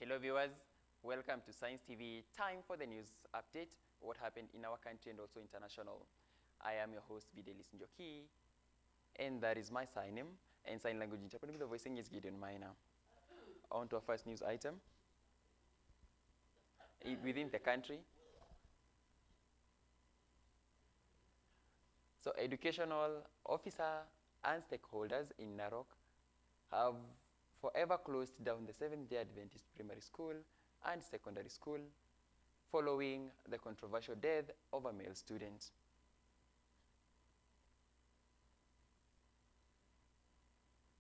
Hello viewers, welcome to Science TV. Time for the news update, what happened in our country and also international. I am your host, Videlis Njoki, and that is my sign name, and sign language interpreting the voicing is Gideon Minor. On to our first news item. Within the country, so educational officer and stakeholders in Narok have forever closed down the Seventh-day Adventist primary school and secondary school following the controversial death of a male student.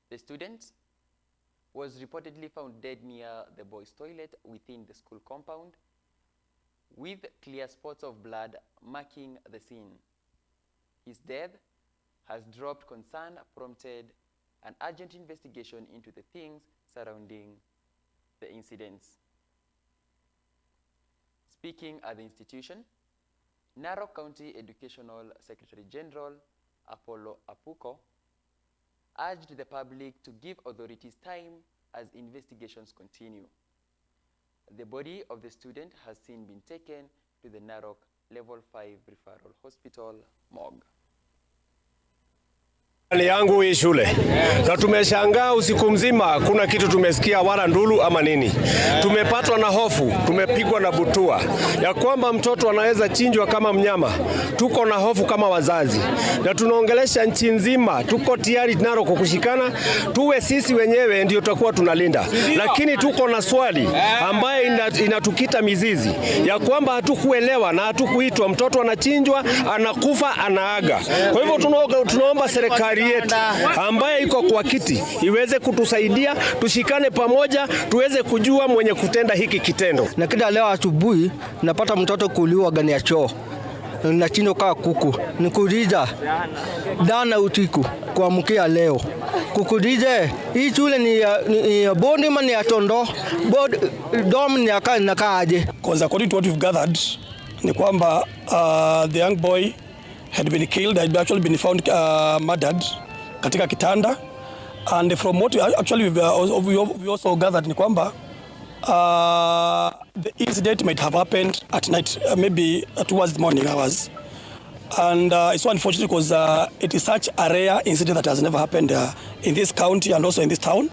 The student was reportedly found dead near the boys' toilet within the school compound, with clear spots of blood marking the scene. His death has dropped concern, prompted an urgent investigation into the things surrounding the incidents. Speaking at the institution, Narok County Educational Secretary General Apuko urged the public to give authorities time as investigations continue. The body of the student has since been taken to the Narok Level 5 Referral Hospital morgue. Yangu hii shule na tumeshangaa usiku mzima, kuna kitu tumesikia wala ndulu ama nini. Tumepatwa na hofu, tumepigwa na butua ya kwamba mtoto anaweza chinjwa kama mnyama. Tuko na hofu kama wazazi na tunaongelesha nchi nzima, tuko tayari Narok kukushikana, tuwe sisi wenyewe ndio tutakuwa tunalinda. Lakini tuko na swali ambaye inatukita mizizi ya kwamba hatukuelewa na hatukuitwa, mtoto anachinjwa, anakufa, anaaga. Kwa hivyo tunaomba serikali yetu ambaye iko kwa kiti iweze kutusaidia, tushikane pamoja, tuweze kujua mwenye kutenda hiki kitendo. Na kila leo asubuhi napata mtoto kuliwa gani ya choo na chino kaa kuku, nikuuliza dana usiku kuamkia leo, kukuuliza hii shule ni bondi ama ni atondo dom ni akaaje? Because according to what we've gathered ni kwamba the young boy had been killed, had actually been found murdered katika kitanda, and from what we also gathered ni kwamba the incident might have happened at night, maybe towards the morning hours, and it's so unfortunate because it is such a rare incident that has never happened in this county and also in this town.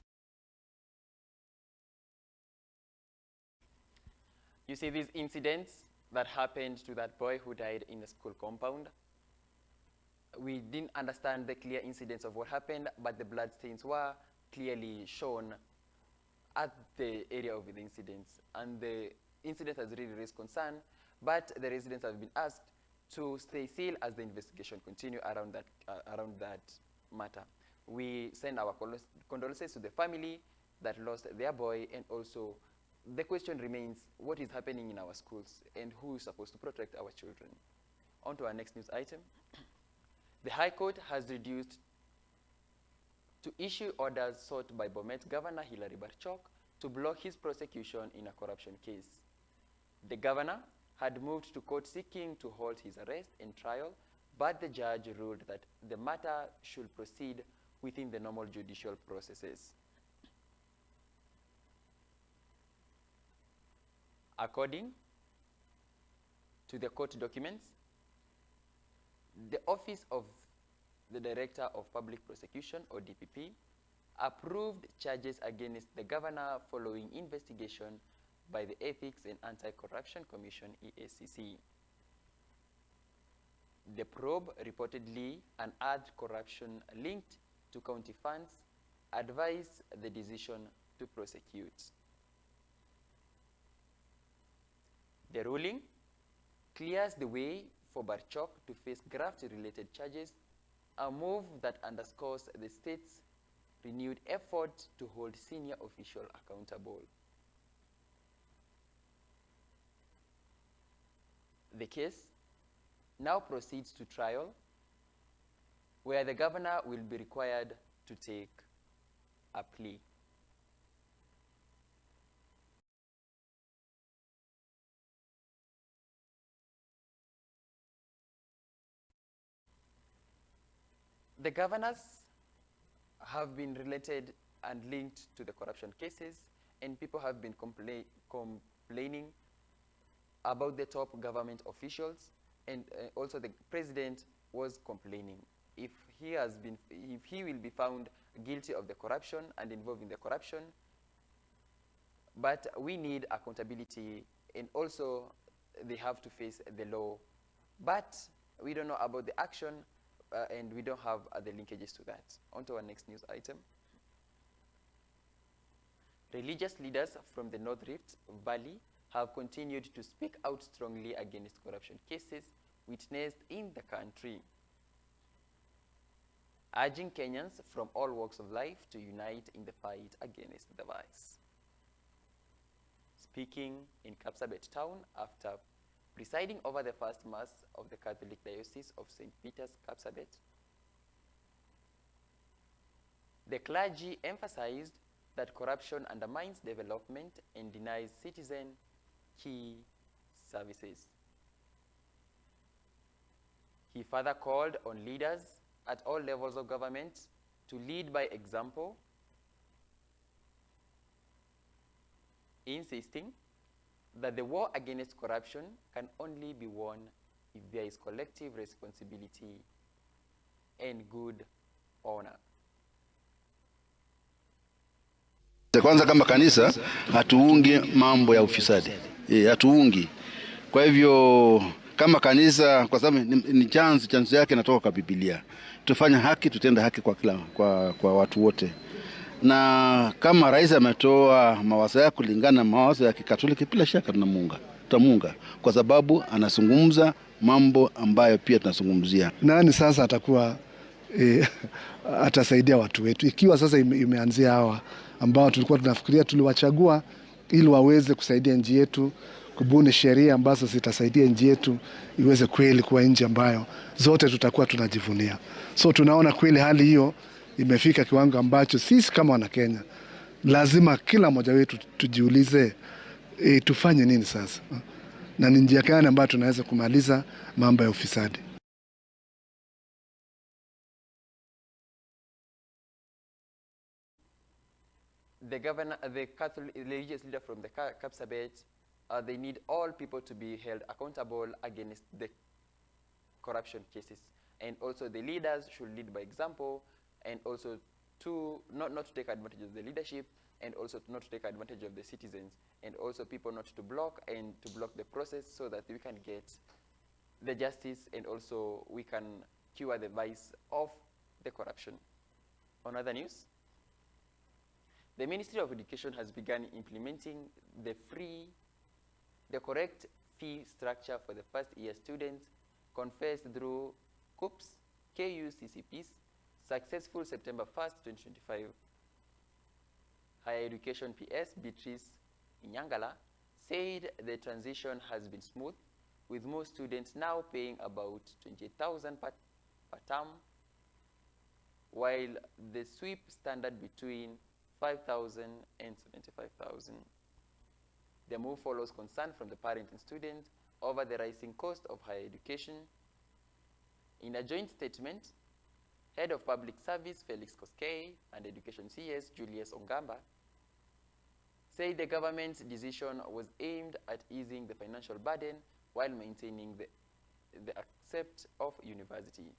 You see these incidents that happened to that boy who died in the school compound. We didn't understand the clear incidents of what happened, but the blood stains were clearly shown at the area of the incidents. And the incident has really raised concern, but the residents have been asked to stay still as the investigation continue around that matter. We send our condolences to the family that lost their boy, and also the question remains, what is happening in our schools and who is supposed to protect our children? On to our next news item. The High Court has reduced to issue orders sought by Bomet Governor Hilary Barchok to block his prosecution in a corruption case. The governor had moved to court seeking to halt his arrest and trial, but the judge ruled that the matter should proceed within the normal judicial processes. According to the court documents, the Office of the Director of Public Prosecution, or DPP, approved charges against the governor following investigation by the Ethics and Anti-Corruption Commission, EACC. The probe reportedly unearthed corruption linked to county funds, advised the decision to prosecute. The ruling clears the way for Barchok to face graft-related charges, a move that underscores the state's renewed effort to hold senior officials accountable. The case now proceeds to trial, where the governor will be required to take a plea. The governors have been related and linked to the corruption cases, and people have been complaining about the top government officials, and also the president was complaining. If he will be found guilty of the corruption and involved in the corruption, but we need accountability, and also they have to face the law. But we don't know about the action, and we don't have the linkages to that. On to our next news item. Religious leaders from the North Rift Valley have continued to speak out strongly against corruption cases witnessed in the country, urging Kenyans from all walks of life to unite in the fight against the vice. Speaking in Kapsabet town after presiding over the first Mass of the Catholic Diocese of St. Peter's, Kapsabet, the clergy emphasized that corruption undermines development and denies citizens key services. He further called on leaders at all levels of government to lead by example, insisting that the war against corruption can only be won if there is collective responsibility and good honor. Kwanza kama kanisa hatuungi mambo ya ufisadi. Hatuungi. Kwa hivyo kama kanisa, kwa sababu ni chanzo yake natoka kwa Biblia. Tufanya haki, tutenda haki kwa watu wote. Na kama rais ametoa mawazo yake kulingana na mawazo ya Kikatoliki, bila shaka tutamuunga kwa sababu anazungumza mambo ambayo pia tunazungumzia. Nani sasa atakuwa atasaidia watu wetu ikiwa sasa imeanzia hawa ambao tulikuwa tunafikiria tuliwachagua ili waweze kusaidia nchi yetu, kubuni sheria ambazo zitasaidia nchi yetu iweze kweli kuwa nchi ambayo zote tutakuwa tunajivunia. So tunaona kweli hali hiyo imefika kiwango ambacho sisi kama wana Kenya lazima kila mmoja wetu tujiulize tufanye nini sasa, na ni njia gani ambayo tunaweza kumaliza mambo ya ufisadi. The Catholic religious leader from the Kapsabet, they need all people to be held accountable against the corruption cases. And also the leaders should lead by example, and also to not to take advantage of the leadership, and also not to take advantage of the citizens, and also people not to block the process so that we can get the justice, and also we can cure the vice of the corruption. On other news, the Ministry of Education has begun implementing the correct fee structure for the first year students confessed through COOPs, KUCCPs, successful September 1st, 2025. Higher Education PS Beatrice Inyangala said the transition has been smooth, with most students now paying about 28,000 per term, while the sweep standard between 5,000 and 75,000. The move follows concern from the parents and students over the rising cost of higher education. In a joint statement, Head of Public Service Felix Koskei and Education CS Julius Ongamba said the government's decision was aimed at easing the financial burden while maintaining the accept of university.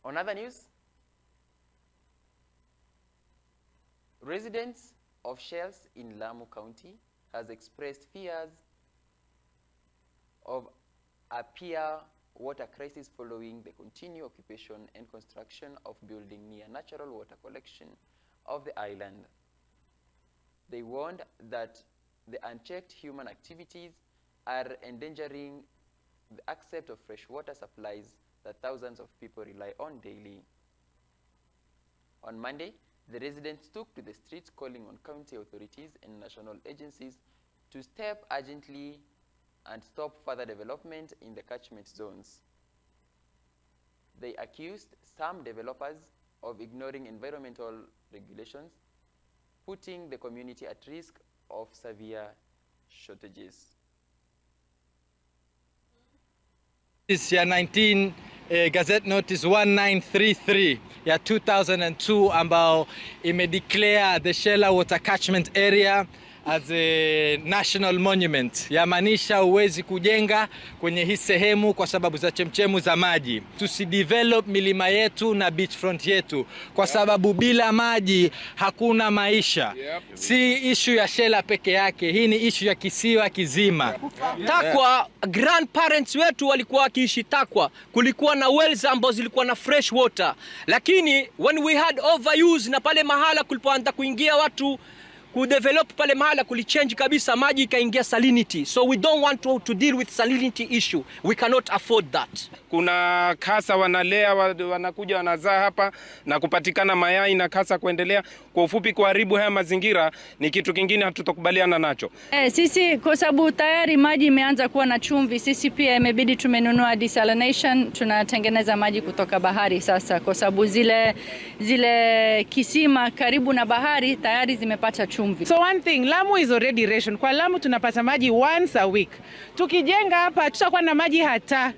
On other news, residents of Shells in Lamu County has expressed fears of a peer water crisis following the continued occupation and construction of building near natural water collection of the island. They warned that the unchecked human activities are endangering the access of fresh water supplies that thousands of people rely on daily. On Monday, the residents took to the streets calling on county authorities and national agencies to step urgently and stop further development in the catchment zones. They accused some developers of ignoring environmental regulations, putting the community at risk of severe shortages. ya 19 Gazette Notice 1933 ya 2002 ambao imedeclare the Shela Water Catchment Area as a national monument. Yamaanisha huwezi kujenga kwenye hii sehemu kwa sababu za chemchemu za maji. Tusidevelop milima yetu na beachfront yetu kwa sababu bila maji hakuna maisha. Si issue ya Shela peke yake, hii ni issue ya kisiwa kizima. Takwa, grandparents wetu walikuwa wakiishi Takwa. Kulikuwa na wells ambazo zilikuwa na fresh water. Lakini when we had overuse na pale mahala kulipoanza kuingia watu kudevelop pale mahala kulichange kabisa, maji ikaingia salinity. So we don't want to deal with salinity issue. We cannot afford that. Kuna kasa wanalea, wanakuja wanazaa hapa na kupatikana mayai na kasa kuendelea. Kwa ufupi, kuharibu haya mazingira ni kitu kingine hatutakubaliana nacho. Sisi kwa sababu tayari maji imeanza kuwa na chumvi, sisi pia imebidi tumenunua desalination, tunatengeneza maji kutoka bahari sasa kwa sababu zile kisima karibu na bahari tayari zimepata chumvi. So one thing, Lamu is already ration. Kwa Lamu tunapata maji once a week. Tukijenga hapa tutakuwa na maji hata.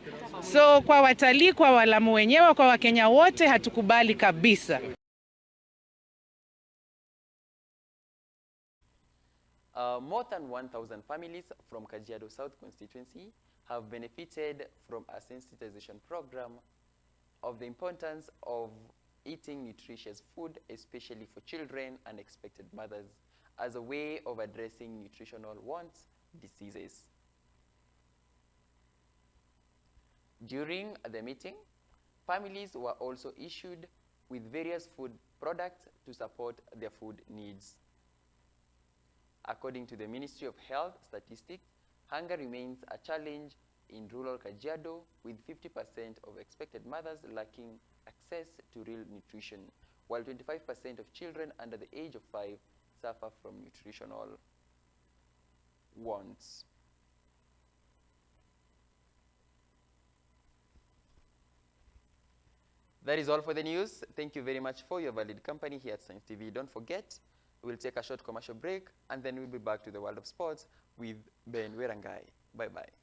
So kwa watalii, kwa Walamu wenyewe, kwa Wakenya wote hatukubali kabisa. More than 1,000 families from Kajiado South constituency have benefited from a sensitization program of the importance of eating nutritious food, especially for children and expected mothers, as a way of addressing nutritional wants diseases. During the meeting, families were also issued with various food products to support their food needs. According to the Ministry of Health statistics, hunger remains a challenge in rural Kajiado, with 50% of expected mothers lacking access to real nutrition, while 25% of children under the age of 5 suffer from nutritional wants. That is all for the news. Thank you very much for your valid company here at Science TV. Don't forget, we'll take a short commercial break, and then we'll be back to the world of sports with Ben Werangai. Bye-bye.